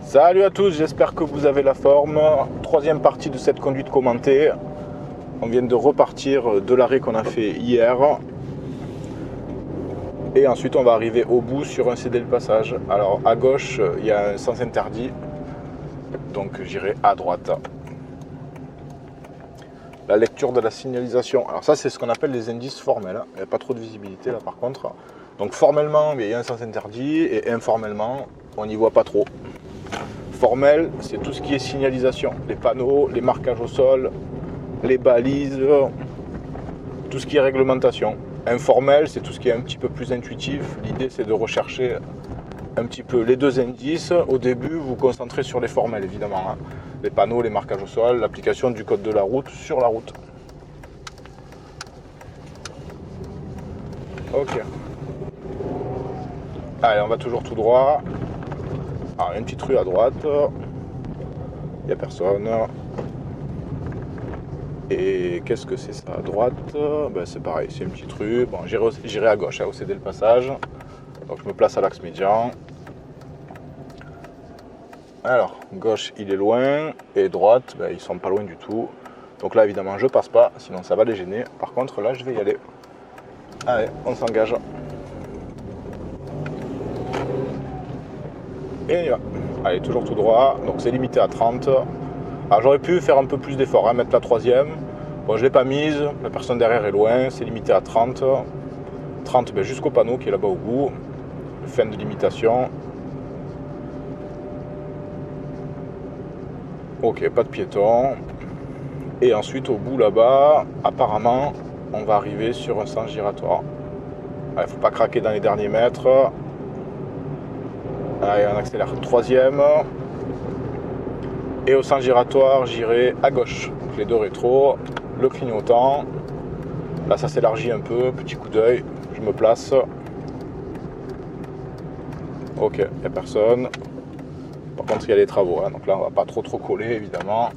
Salut à tous, j'espère que vous avez la forme. Troisième partie de cette conduite commentée. On vient de repartir de l'arrêt qu'on a fait hier. Et ensuite on va arriver au bout sur un cédé le passage. Alors à gauche, il y a un sens interdit. Donc j'irai à droite. La lecture de la signalisation. Alors ça c'est ce qu'on appelle les indices formels. Il n'y a pas trop de visibilité là par contre. Donc formellement, il y a un sens interdit et informellement, on n'y voit pas trop. Formel, c'est tout ce qui est signalisation. Les panneaux, les marquages au sol, les balises, tout ce qui est réglementation. Informel, c'est tout ce qui est un petit peu plus intuitif. L'idée, c'est de rechercher un petit peu les deux indices. Au début, vous vous concentrez sur les formels, évidemment. Hein. Les panneaux, les marquages au sol, l'application du code de la route sur la route. Ok. Allez, on va toujours tout droit. Alors, il y a une petite rue à droite. Il n'y a personne. Et qu'est-ce que c'est ça à droite? Ben, c'est pareil, c'est une petite rue. Bon, j'irai à gauche, au cédé le passage. Donc je me place à l'axe médian. Alors, gauche, il est loin. Et droite, ben, ils sont pas loin du tout. Donc là, évidemment, je passe pas, sinon ça va les gêner. Par contre, là, je vais y aller. Allez, on s'engage. Et on y va. Allez, toujours tout droit. Donc c'est limité à 30. Alors j'aurais pu faire un peu plus d'efforts, hein, mettre la troisième. Bon, je ne l'ai pas mise, la personne derrière est loin, c'est limité à 30. 30 ben, jusqu'au panneau qui est là-bas au bout. Fin de limitation. Ok, pas de piéton. Et ensuite au bout là-bas, apparemment, on va arriver sur un sens giratoire. Il ne faut pas craquer dans les derniers mètres. Allez, on accélère. Troisième. Et au sens giratoire, j'irai à gauche. Donc les deux rétros, le clignotant. Là, ça s'élargit un peu. Petit coup d'œil. Je me place. Ok, il n'y a personne. Par contre, il y a des travaux. Hein, donc là, on va pas trop coller, évidemment.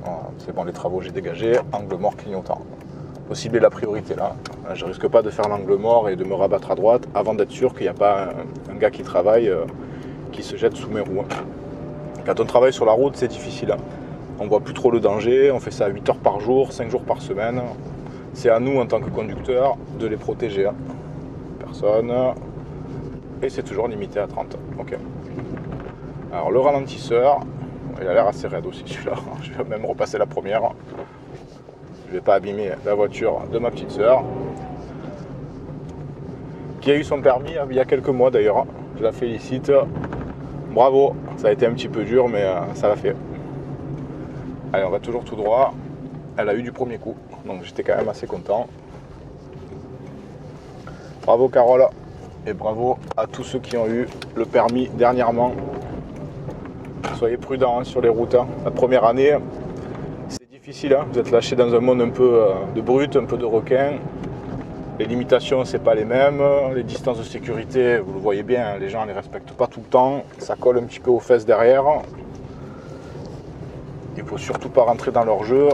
Voilà, c'est bon, les travaux, j'ai dégagé. Angle mort clignotant. Faut cibler la priorité là. Je risque pas de faire l'angle mort et de me rabattre à droite avant d'être sûr qu'il n'y a pas un gars qui travaille qui se jette sous mes roues. Quand on travaille sur la route, c'est difficile. On voit plus trop le danger. On fait ça 8 heures par jour, 5 jours par semaine. C'est à nous, en tant que conducteurs, de les protéger. Personne. Et c'est toujours limité à 30. Ok. Alors, le ralentisseur, il a l'air assez raide aussi celui-là. Je vais même repasser la première. Je ne vais pas abîmer la voiture de ma petite sœur, qui a eu son permis il y a quelques mois d'ailleurs. Je la félicite. Bravo, ça a été un petit peu dur, mais ça l'a fait. Allez, on va toujours tout droit. Elle a eu du premier coup, donc j'étais quand même assez content. Bravo Carole, et bravo à tous ceux qui ont eu le permis dernièrement. Soyez prudents sur les routes. La première année, c'est difficile. Vous êtes lâché dans un monde un peu de brut, un peu de requin. Les limitations, c'est pas les mêmes. Les distances de sécurité, vous le voyez bien, les gens ne les respectent pas tout le temps. Ça colle un petit peu aux fesses derrière. Il ne faut surtout pas rentrer dans leur jeu,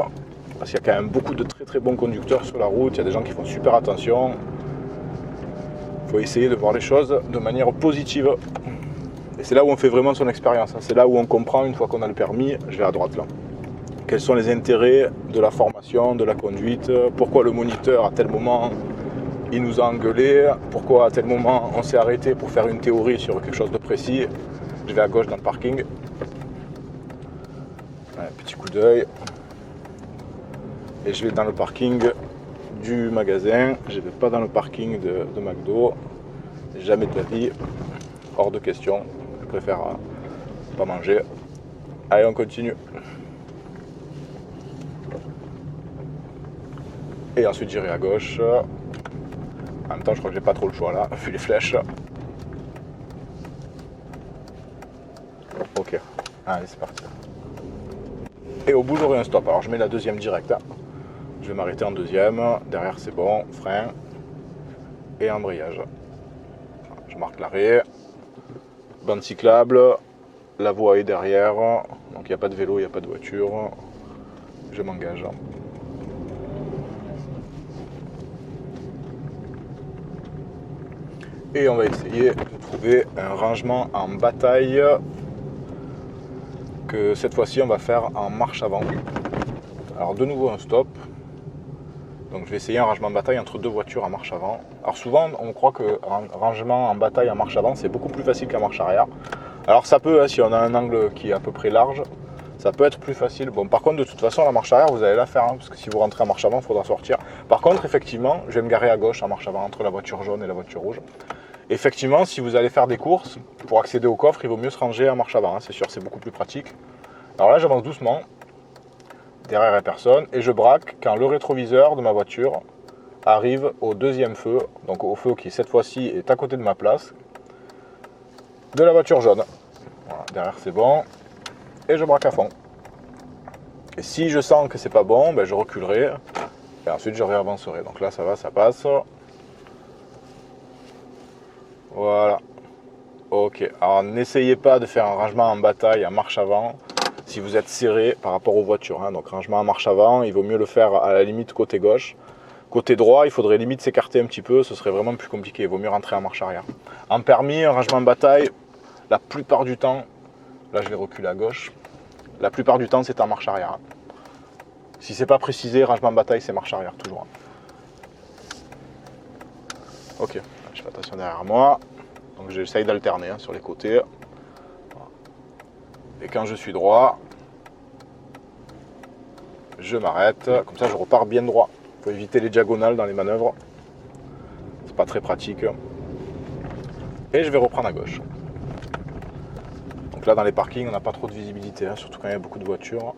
parce qu'il y a quand même beaucoup de très bons conducteurs sur la route. Il y a des gens qui font super attention. Il faut essayer de voir les choses de manière positive. Et c'est là où on fait vraiment son expérience. C'est là où on comprend, une fois qu'on a le permis, je vais à droite là. Quels sont les intérêts de la formation, de la conduite, pourquoi le moniteur à tel moment il nous a engueulé, pourquoi à tel moment on s'est arrêté pour faire une théorie sur quelque chose de précis. Je vais à gauche dans le parking. Ouais, petit coup d'œil. Et je vais dans le parking du magasin. Je ne vais pas dans le parking de McDo. Jamais de la vie. Hors de question. Je préfère pas manger. Allez, on continue. Et ensuite j'irai à gauche. En même temps, je crois que j'ai pas trop le choix là, vu les flèches. Ok, allez, c'est parti. Et au bout, j'aurai un stop. Alors, je mets la deuxième directe. Je vais m'arrêter en deuxième. Derrière, c'est bon. Frein et embrayage. Je marque l'arrêt. Bande cyclable. La voie est derrière. Donc, il n'y a pas de vélo, il n'y a pas de voiture. Je m'engage. Et on va essayer de trouver un rangement en bataille que cette fois-ci on va faire en marche avant. Alors de nouveau un stop. Donc je vais essayer un rangement en bataille entre deux voitures en marche avant. Alors souvent on croit que un rangement en bataille en marche avant c'est beaucoup plus facile qu'en marche arrière. Alors ça peut, hein, si on a un angle qui est à peu près large, ça peut être plus facile. Bon, par contre, de toute façon, la marche arrière, vous allez la faire, hein, parce que si vous rentrez en marche avant, il faudra sortir. Par contre, effectivement, je vais me garer à gauche en marche avant, entre la voiture jaune et la voiture rouge. Effectivement, si vous allez faire des courses, pour accéder au coffre, il vaut mieux se ranger en marche avant, hein, c'est sûr, c'est beaucoup plus pratique. Alors là, j'avance doucement, derrière il n'y a personne, et je braque quand le rétroviseur de ma voiture arrive au deuxième feu, donc au feu qui, cette fois-ci, est à côté de ma place, de la voiture jaune. Voilà, derrière, c'est bon. Et je braque à fond. Et si je sens que c'est pas bon, ben je reculerai et ensuite je réavancerai. Donc là ça va, ça passe. Voilà. Ok. Alors n'essayez pas de faire un rangement en bataille en marche avant si vous êtes serré par rapport aux voitures. Hein. Donc rangement en marche avant, il vaut mieux le faire à la limite côté gauche. Côté droit, il faudrait limite s'écarter un petit peu, ce serait vraiment plus compliqué. Il vaut mieux rentrer en marche arrière. En permis, un rangement en bataille, la plupart du temps, là je vais reculer à gauche. La plupart du temps c'est en marche arrière. Si c'est pas précisé, rangement de bataille c'est marche arrière toujours. Ok, je fais attention derrière moi. Donc j'essaye d'alterner sur les côtés. Et quand je suis droit, je m'arrête. Comme ça je repars bien droit. Il faut éviter les diagonales dans les manœuvres. C'est pas très pratique. Et je vais reprendre à gauche. Là dans les parkings on n'a pas trop de visibilité, hein, surtout quand il y a beaucoup de voitures.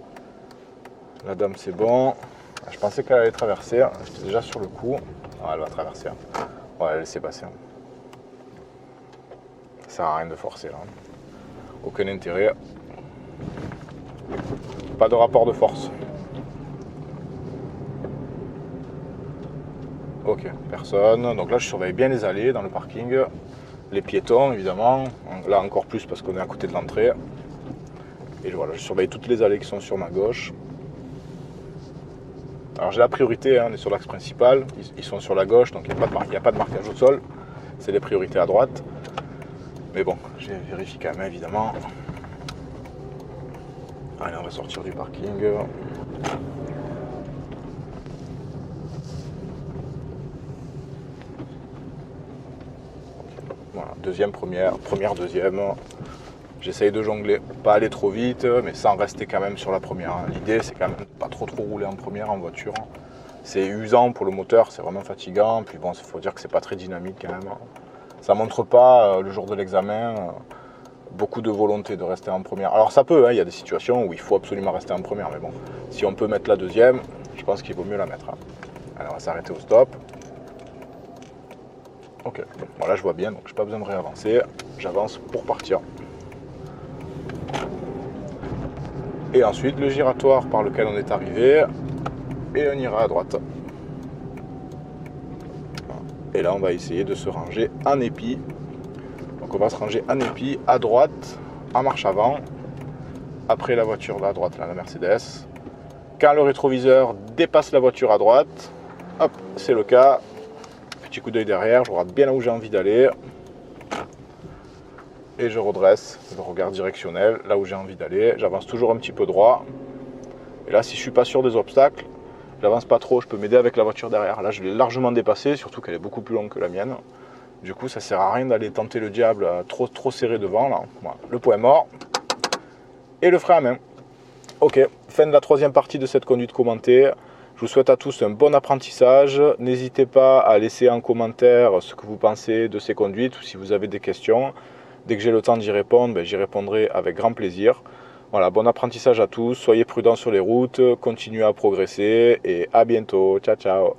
La dame c'est bon. Je pensais qu'elle allait traverser, j'étais déjà sur le coup. Ah, elle va traverser. Ouais, elle laissait passer. Ça sert à rien de forcer là. Aucun intérêt. Pas de rapport de force. Ok, personne. Donc là je surveille bien les allées dans le parking. Les piétons évidemment, là encore plus parce qu'on est à côté de l'entrée. Et voilà, je surveille toutes les allées qui sont sur ma gauche. Alors j'ai la priorité, hein, on est sur l'axe principal, ils sont sur la gauche, donc il n'y a pas de marquage au sol. C'est les priorités à droite. Mais bon, je vérifie quand même évidemment. Allez, on va sortir du parking. Voilà, deuxième, première, deuxième. J'essaye de jongler, pas aller trop vite, mais sans rester quand même sur la première. L'idée, c'est quand même pas trop rouler en première en voiture. C'est usant pour le moteur, c'est vraiment fatigant. Puis bon, il faut dire que c'est pas très dynamique quand même. Ça montre pas, le jour de l'examen, beaucoup de volonté de rester en première. Alors ça peut, hein, il y a des situations où il faut absolument rester en première, mais bon, si on peut mettre la deuxième, je pense qu'il vaut mieux la mettre. Hein. Alors on va s'arrêter au stop. Ok, bon, voilà, je vois bien, donc j'ai pas besoin de réavancer. J'avance pour partir. Et ensuite le giratoire par lequel on est arrivé. Et on ira à droite. Et là on va essayer de se ranger en épi. Donc on va se ranger en épi à droite, en marche avant. Après la voiture là à droite, là, la Mercedes. Quand le rétroviseur dépasse la voiture à droite, hop, c'est le cas. Petit coup d'œil derrière, je regarde bien là où j'ai envie d'aller. Et je redresse le regard directionnel, là où j'ai envie d'aller. J'avance toujours un petit peu droit. Et là, si je suis pas sûr des obstacles, j'avance pas trop, je peux m'aider avec la voiture derrière. Là, je l'ai largement dépassée, surtout qu'elle est beaucoup plus longue que la mienne. Du coup, ça sert à rien d'aller tenter le diable trop serré devant. Là. Voilà. Le point mort. Et le frein à main. Ok, fin de la troisième partie de cette conduite commentée. Je vous souhaite à tous un bon apprentissage. N'hésitez pas à laisser en commentaire ce que vous pensez de ces conduites ou si vous avez des questions. Dès que j'ai le temps d'y répondre, ben, j'y répondrai avec grand plaisir. Voilà, bon apprentissage à tous. Soyez prudents sur les routes, continuez à progresser et à bientôt. Ciao, ciao.